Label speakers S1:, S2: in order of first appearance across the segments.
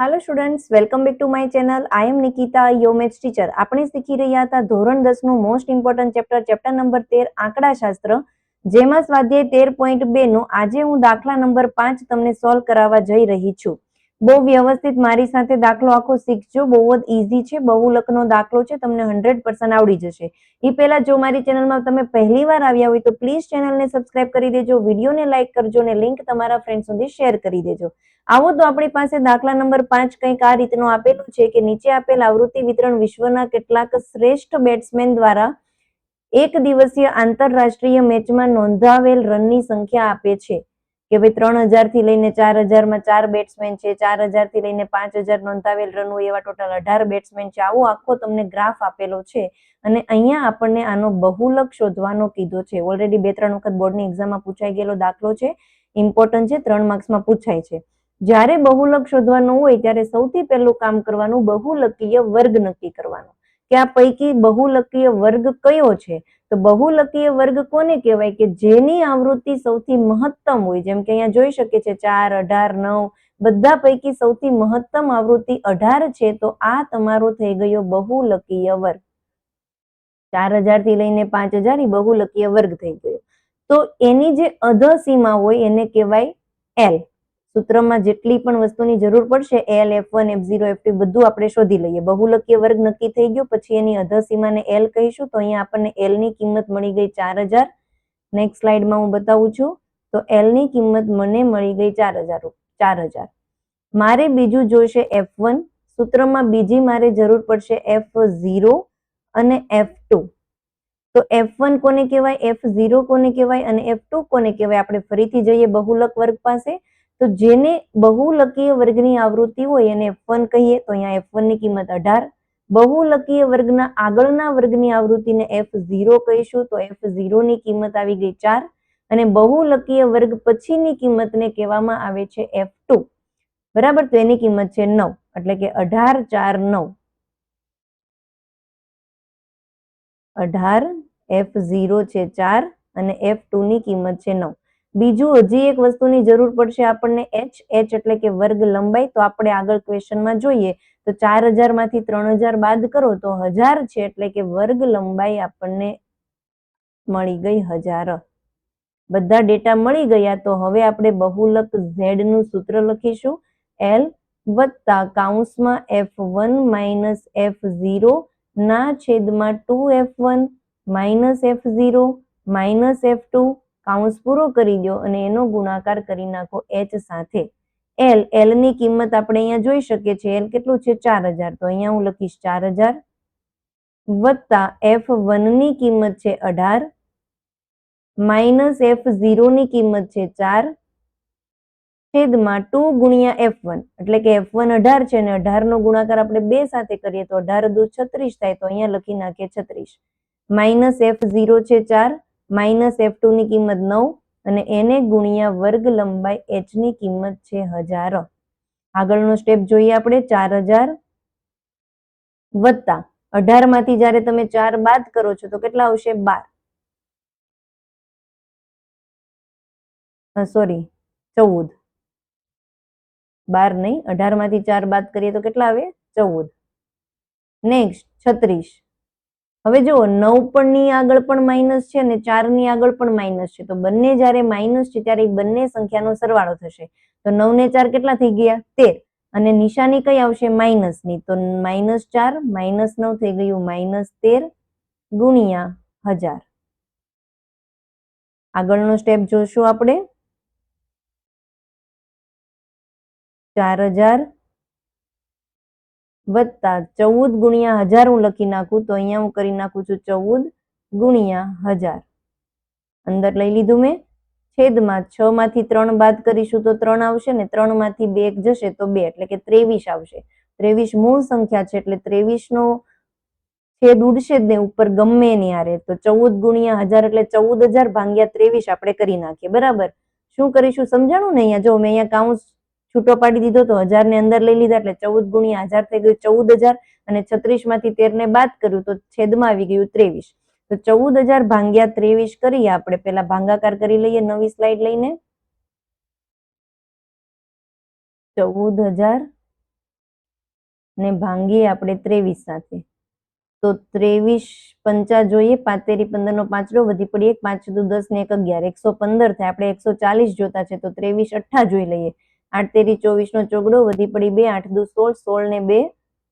S1: Hello students, welcome back to my channel. I am Nikita, your maths teacher. આપણે શીખી રહ્યા હતા ધોરણ 10 નું મોસ્ટ ઇમ્પોર્ટન્ટ ચેપ્ટર નંબર 13 આંકડાશાસ્ત્ર, જેમાં સ્વાધ્યાય 13.2 નો આજે હું દાખલા નંબર 5 તમને સોલ્વ કરાવવા જઈ રહી છું। બહુ વ્યવસ્થિત મારી સાથે દાખલો આખો શીખજો। બહુ જ ઈઝી છે, બહુલકનો દાખલો છે, તમને 100% આવડી જશે। એ પહેલા જો મારી ચેનલમાં તમે પહેલી વાર આવ્યા હોય તો પ્લીઝ ચેનલને સબસ્ક્રાઇબ કરી દેજો, વિડીયોને લાઇક કરજો અને લિંક તમારા ફ્રેન્ડ સુધી શેર કરી દેજો। આવો તો આપણી પાસે દાખલા નંબર 5 કંઈક આ રીતનો આપેલું છે કે નીચે આપેલ આવૃત્તિ વિતરણ વિશ્વના કેટલાક શ્રેષ્ઠ બેટ્સમેન દ્વારા એક દિવસીય આંતરરાષ્ટ્રીય મેચમાં નોંધાવેલ રનની સંખ્યા આપે છે કે ભાઈ 3000 થી લઈને 4000 માં 4 બેટ્સમેન છે, 4000 થી લઈને 5000 નોંધાવેલ રન હોય એવા ટોટલ 18 બેટ્સમેન છે। આવો આખો તમને ગ્રાફ આપેલો છે અને અહીંયા આપણને આનો બહુલક શોધવાનો કીધો છે। ઓલરેડી 2-3 વખત બોર્ડની એક્ઝામમાં પૂછાઈ ગયેલો દાખલો છે, ઇમ્પોર્ટન્ટ છે, 3 માર્ક્સમાં પૂછાય છે। જ્યારે બહુલક શોધવાનું હોય ત્યારે સૌથી પહેલું કામ કરવાનું બહુલકીય વર્ગ નક્કી કરવાનો કે આ પૈકી બહુલકીય વર્ગ કયો છે। તો બહુલકીય વર્ગ કોને કહેવાય કે જેની આવૃત્તિ સૌથી મહત્તમ હોય। જેમ કે અહીંયા જોઈ શકે છે 4, 18, 9 બધા પૈકી સૌથી મહત્તમ આવૃત્તિ 18 છે, તો આ તમારો થઈ ગયો બહુલકીય વર્ગ। 4000 થી લઈને 5000 એ બહુલકીય વર્ગ થઈ ગયો। તો એની જે અધ સીમા હોય એને કહેવાય એલ। સૂત્રમાં જેટલી પણ વસ્તુની જરૂર પડશે એલ, F1, F0, F2 બધું આપણે શોધી લઈએ। બહુલકીય વર્ગ નક્કી થઈ ગયો પછી એની અધ સીમાને એલ કહીશું। તો અહીંયા આપણને એલ ની કિંમત મળી ગઈ 4000। નેક્સ્ટ સ્લાઇડમાં હું બતાવું છું તો એલ ની કિંમત મને મળી ગઈ 4000। મારે બીજું જોઈશે F1। સૂત્રમાં બીજી મારે જરૂર પડશે F0 અને F2। તો F1 કોને કહેવાય, F0 કોને કહેવાય અને F2 કોને કહેવાય। આપણે ફરીથી જઈએ બહુલક વર્ગ પાસે। તો જેને બહુલકીય વર્ગની આવૃત્તિ હોય એને F1 કહીએ। તો અહીંયા F1 ની કિંમત 18। બહુલકીય વર્ગના આગળના વર્ગની આવૃત્તિને F0 કહીશું। તો F0 ની કિંમત આવી ગઈ 4 અને બહુલકીય વર્ગ પછીની કિંમતને કહેવામાં આવે છે F2, બરાબર। તો એની કિંમત છે 9, એટલે કે 18, 4, 9। 18, F0 છે 4 અને F2 ની કિંમત છે 9। બીજું હજી એક વસ્તુની જરૂર પડશે આપણને h એટલે કે વર્ગ લંબાઈ। તો આપણે આગળ ક્વેશ્ચનમાં જોઈએ તો 4000 માંથી 3000 બાદ કરો તો 1000 છે, એટલે કે વર્ગ લંબાઈ આપણને મળી ગઈ 1000। બધા ડેટા મળી ગયા તો હવે આપણે બહુલક z નું સૂત્ર લખીશું। l વત્તા કૌંસમાં F1 માઇનસ F0 ના છેદમાં 2F1 minus F0 minus F2 કૌંસ પૂરો કરી દો અને એનો ગુણાકાર કરી નાખો h સાથે। l ની કિંમત આપણે અહીંયા જોઈ શકીએ છીએ। l કેટલું છે 4000, તો અહીંયા હું લખીશ 4000 વત્તા F1 ની કિંમત છે 18 માઇનસ F0 ની કિંમત છે 4 છેદમાં 2 ગુણ્યા F1, એટલે કે F1 18 છે અને 18 નો ગુણાકાર આપણે 2 સાથે કરીએ તો 18 દુ 36 થાય। તો અહીંયા લખી નાખીએ 36 માઇનસ F0 છે 4 માઇનસ F2 ની કિંમત 9 અને એને ગુણ્યા વર્ગ લંબાઈ h ની કિંમત છે 1000। આગળનો સ્ટેપ જોઈએ આપણે। 4000 વત્તા 18 માંથી જ્યારે તમે 4 બાદ કરો છો તો કેટલા આવશે 12, સોરી 14, 12 નહીં, 18 માંથી 4 બાદ કરીએ તો કેટલા આવે 14। નેક્સ્ટ 36। હવે જુઓ 9 પણ ની આગળ પણ માઇનસ છે અને 4 ની આગળ પણ માઇનસ છે। તો બંને જ્યારે માઇનસ છે ત્યારે બંને સંખ્યાનો સરવાળો થશે। તો 9 ને 4 કેટલા થઈ ગયા 13 અને નિશાની કઈ આવશે માઇનસની। તો -4 -9 થઈ ગયું -13 ગુણ્યા 1000। આગળનો સ્ટેપ જોશું આપણે। 4000 વત્તા 14 ગુણ્યા 1000 હું લખી નાખું તો અહીંયા હું કરી નાખું છું 14 ગુણ્યા 1000। અંદર લઈ લીધું મેં। છેદમાં 6 માંથી 3 બાદ કરીશું તો 3 આવશે ને 3 માંથી 2 જશે તો 2, એટલે કે 23 આવશે। 23 મૂળ સંખ્યા છે એટલે 23 નો છેદ ઉડશે જ ને ઉપર ગમે એની હારે। તો 14 ગુણ્યા 1000 એટલે 14000 ભાગ્યા 23 આપણે કરી નાખીએ, બરાબર। શું કરીશું સમજાણું ને। અહીંયા જો મેં અહીંયા કૌંસ છૂટો પાડી દીધો તો 1000 ને અંદર લઈ લીધા એટલે 14 ગુણ્યા 1000 થઈ ગયું 14000 અને 36 માંથી 13 ને બાદ કર્યું તો છેદમાં આવી ગયું 23। તો 14000 ભાગ્યા 23 કરીએ આપણે। પેલા ભાગાકાર કરી લઈએ નવી સ્લાઇડ લઈને। 14000 ને ભાંગીએ આપણે 23 સાથે. તો 23 પંચા જોઈએ, 5 તેરી 15 નો પાંચડો, વધી પડી 1, 5 દુ 10 ને 1 11, 115 થાય. આપણે 140 જોતા છે તો 23 અઠ્ઠા જોઈ લઈએ. 8 તેરી 24 નો ચોગડો, વધી પડી 2, 8 દુ 16, 16 ને 2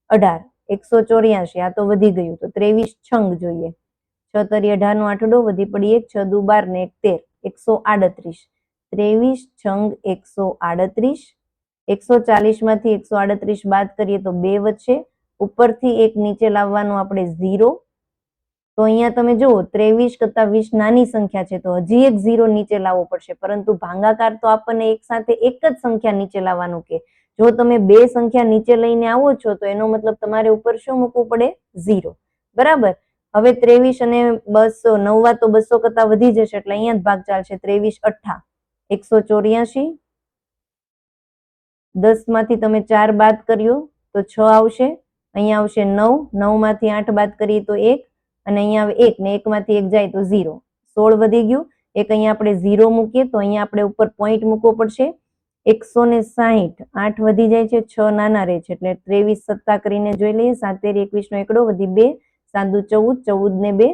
S1: 18, 184. આ તો વધી ગયું તો 23 છંગ જોઈએ. 6 તરી 18 નો આઠડો, વધી પડી 1, 6 દુ 12 ને 1 13, 138. 23 છંગ 138. 140 માંથી 138 બાદ કરીએ તો 2 વધશે. ઉપરથી 1 નીચે લાવવાનું આપણે 0. તો અહીંયા તમે જુઓ 23 કરતા 20 નાની સંખ્યા છે તો હજી એક 0 નીચે લાવવો પડશે, પરંતુ ભાંગાકાર તો આપણને એક સાથે એક જ સંખ્યા નીચે લાવવાનું કે. જો તમે બે સંખ્યા નીચે લઈને આવો છો તો એનો મતલબ તમારે ઉપર શું મૂકવું પડે? 0. બરાબર. હવે 23 અને 200, 9 તો 200 કરતા વધી જશે એટલે અહીંયા જ ભાગ ચાલશે. 23 અઠ્ઠા 184. 10 માંથી તમે 4 બાદ કર્યો તો 6 આવશે. અહીંયા આવશે 9, 9 માંથી 8 બાદ કરીએ તો 1, અને અહીંયા આવે 1 ને 1 માંથી 1 જાય તો 0. 16 વધી ગયું. એક અહીંયા આપણે 0 મૂકીએ તો અહીંયા આપણે ઉપર પોઈન્ટ મૂકવો પડશે. 160, 8 વધી જાય છે, 6 નાના રહે છે એટલે 23 સત્તા કરીને જોઈ લઈએ. 7 તેરી 21 નો એકડો, વધી 2, 7 દુ 14, 14 ને 2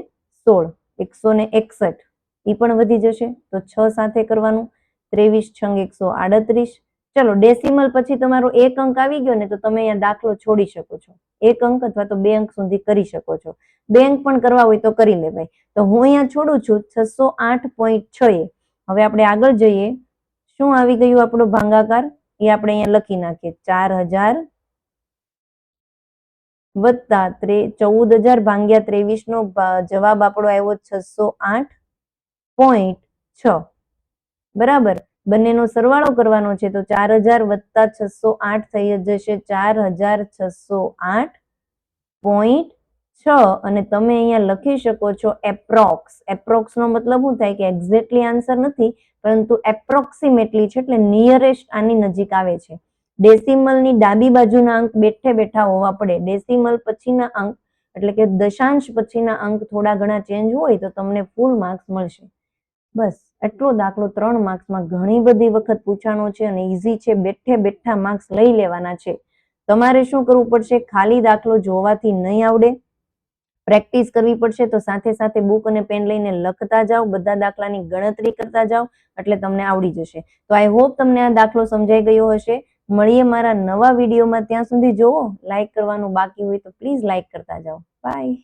S1: 16, 161. એ પણ વધી જશે તો 6 સાથે કરવાનું. 23 છંગ 138. ચલો ડેસિમલ પછી તમારો એક અંક આવી ગયો ને તો તમે અહીંયા દાખલો છોડી શકો છો. એક અંક અથવા તો 2 અંક સુધી કરી શકો છો. 2 અંક પણ કરવા હોય તો કરી લેવાય. તો હું અહીંયા છોડું છું 608.6. હવે આપણે આગળ જઈએ. શું આવી ગયું આપણો ભાંગાકાર એ આપણે અહીંયા લખી નાખીએ. 4000 વત્તા 14,000 ભાંગ્યા 23 નો જવાબ આપણો આવ્યો 608.6. બરાબર. બંનેનો સરવાળો કરવાનો છે તો 4000 વત્તા 608 થઈ જશે 4608.6. અને તમે અહીંયા લખી શકો છો એપ્રોક્સ. એપ્રોક્સ નો મતલબ શું થાય કે એક્ઝેક્ટલી આન્સર નથી, પરંતુ એપ્રોક્સિમેટલી છે એટલે નિયરેસ્ટ આની નજીક આવે છે. ડેસિમલ ની ડાબી બાજુના અંક બેઠે બેઠા હોવા પડે. ડેસિમલ પછીના અંક એટલે કે દશાંશ પછીના અંક થોડા ઘણા ચેન્જ હોય તો તમને ફૂલ માર્ક્સ મળશે. બસ એટલો દાખલો 3 માર્ક્સમાં ઘણી બધી વખત પૂછાણો છે અને ઈઝી છે. બેઠે બેઠા માર્ક્સ લઈ લેવાના છે. તમારે શું કરવું પડશે? ખાલી દાખલો જોવાથી નહીં આવડે, પ્રેક્ટિસ કરવી પડશે. તો સાથે સાથે બુક અને પેન લઈને લખતા જાઓ, બધા દાખલાની ગણતરી કરતા જાઓ એટલે તમને આવડી જશે. તો આઈ હોપ તમને આ દાખલો સમજાઈ ગયો હશે. મળીએ મારા નવા વિડીયોમાં. ત્યાં સુધી જોવો, લાઈક કરવાનું બાકી હોય તો પ્લીઝ લાઈક કરતા જાઓ. બાય.